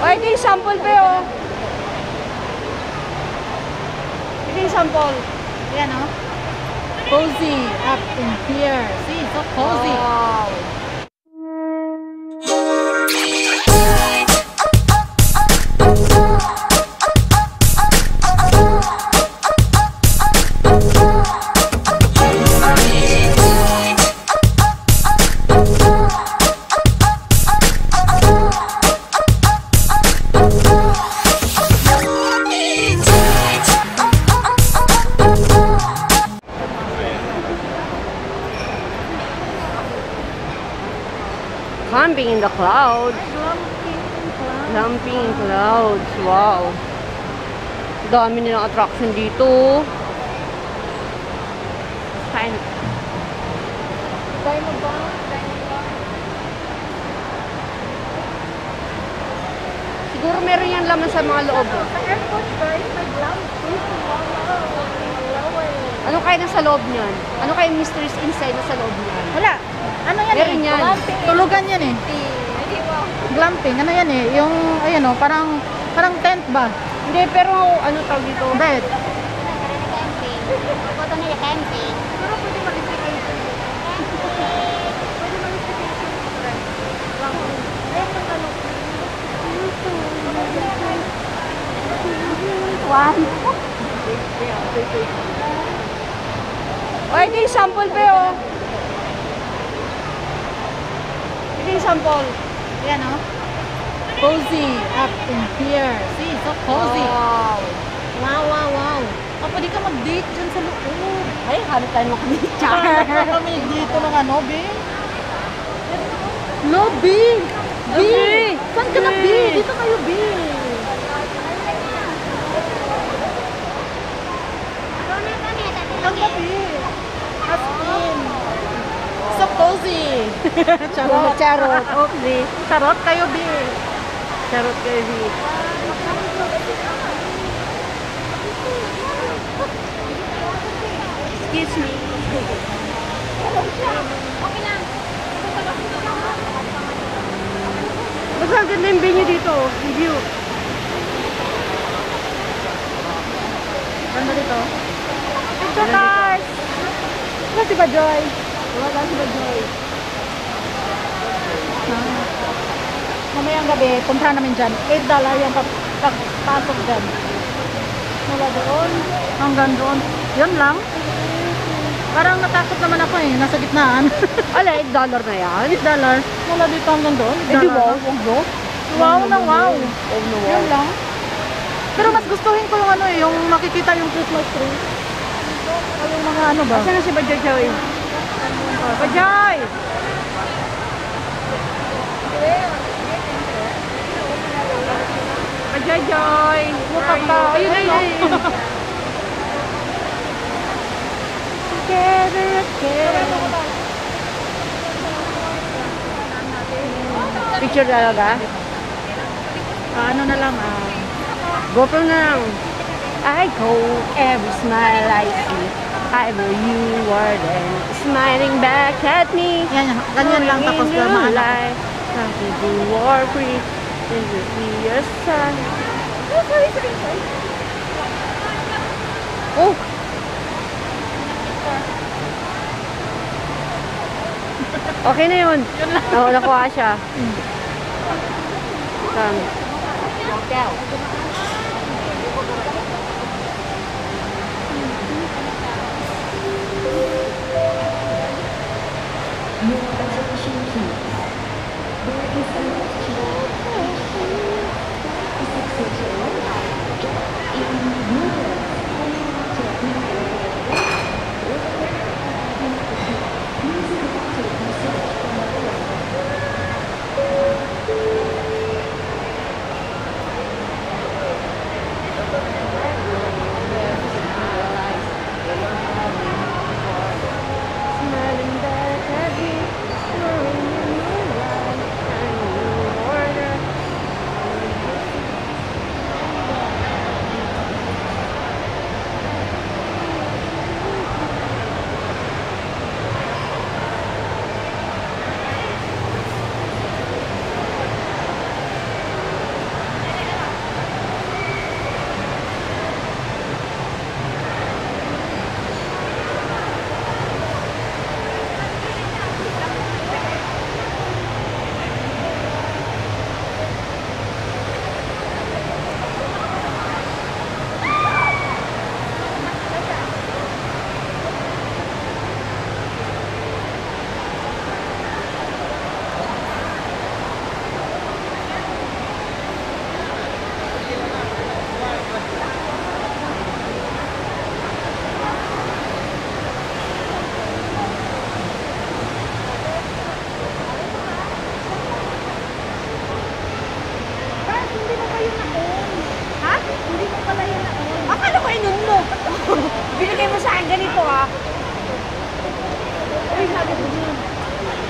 O, ito yung sample pa yun. Ito yung sample. Yan o. Cozy up in here. See, so cozy. Wow. Camping in the clouds. Camping in clouds. Wow. Dami nilang attraction dito. Kain. Tayo mo ba? Siguro meron yan laman sa mga loob. Sa airport guys, may glamping. Ano kaya nasa loob niyan? Ano kaya mysteries inside na sa loob niyan? Wala. Ano yan Meron eh? yan. Tulugan yan eh. Glamping. Ano yan eh? Yung, ayan o, parang tent ba? Hindi, pero ano tawag dito? Bed. Foto nila camping. Pero pwede mag-staycation. Pwede mag-staycation. Ayun yung tanong. One. O, ito yung sample pa yun. Ito yung sample. Yan o. Cozy up in here. See, so cozy. Wow. Wow, wow, wow. Pwede ka mag-date dyan sa loob. Ay, hanap tayo makabit. Kami dito ng ano, B? Lobby! B! Saan ka na, B? Dito kayo, B! Saan ka, B? As in. So cozy. Charot. Charot. Okay. Charot kayo, B. Charot kayo, B. Excuse me. Basta ang ganda yung venue dito. Yung view. Ganda dito. Picture card! Wala si Bajoy. Wala si Bajoy. Mamayang gabi, punta namin dyan. $8 yung pagpasok dyan. Mula doon, hanggang doon. Yun lang. Parang natakot naman ako eh, nasa gitnaan. Ala, $8 na yan. $8. Mula dito hanggang doon. Eh di wow, no? Wow na wow. Oh no, wow. Yun lang. Pero mas gustuhin ko yung ano eh, yung makikita yung Christmas tree. O yung mga ano ba? Asan na si Bajoy Joy? Bajoy! Bajoy Joy! Mukha ka. Ayun, ayun, ayun. Together again. Picture talaga? Ano na lang GoPro na lang. I go every smile I see. Ever you are then smiling back at me. yan, ganyan lang tapos gamaan. Happy you are free. And you see your sun. Oh, sorry. Oh! Okay na yun. Oo, nakuha siya.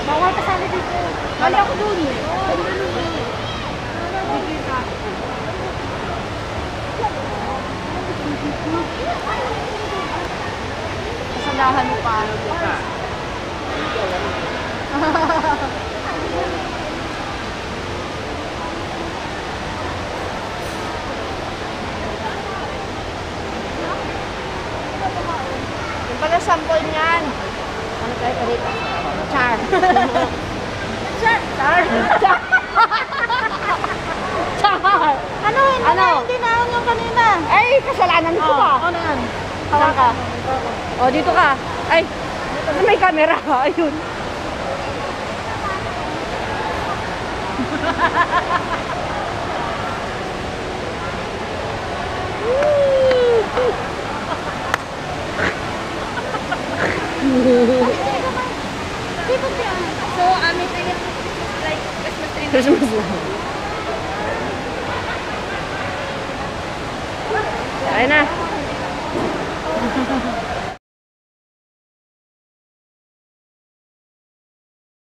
Bawal kasali dito. Kala ko dun. Kasalahan mo pa. Yung pala sample niyan. Ano tayo pa dito? Char. Char. Char. Char. Char. Ano? Hindi na yung kanina. Ay, kasalanan ko ka. Ano yan? Saan ka? O, dito ka. Ay, may camera. Ayun. So, amin tayo like Christmas tree. Christmas lang. Ayun na.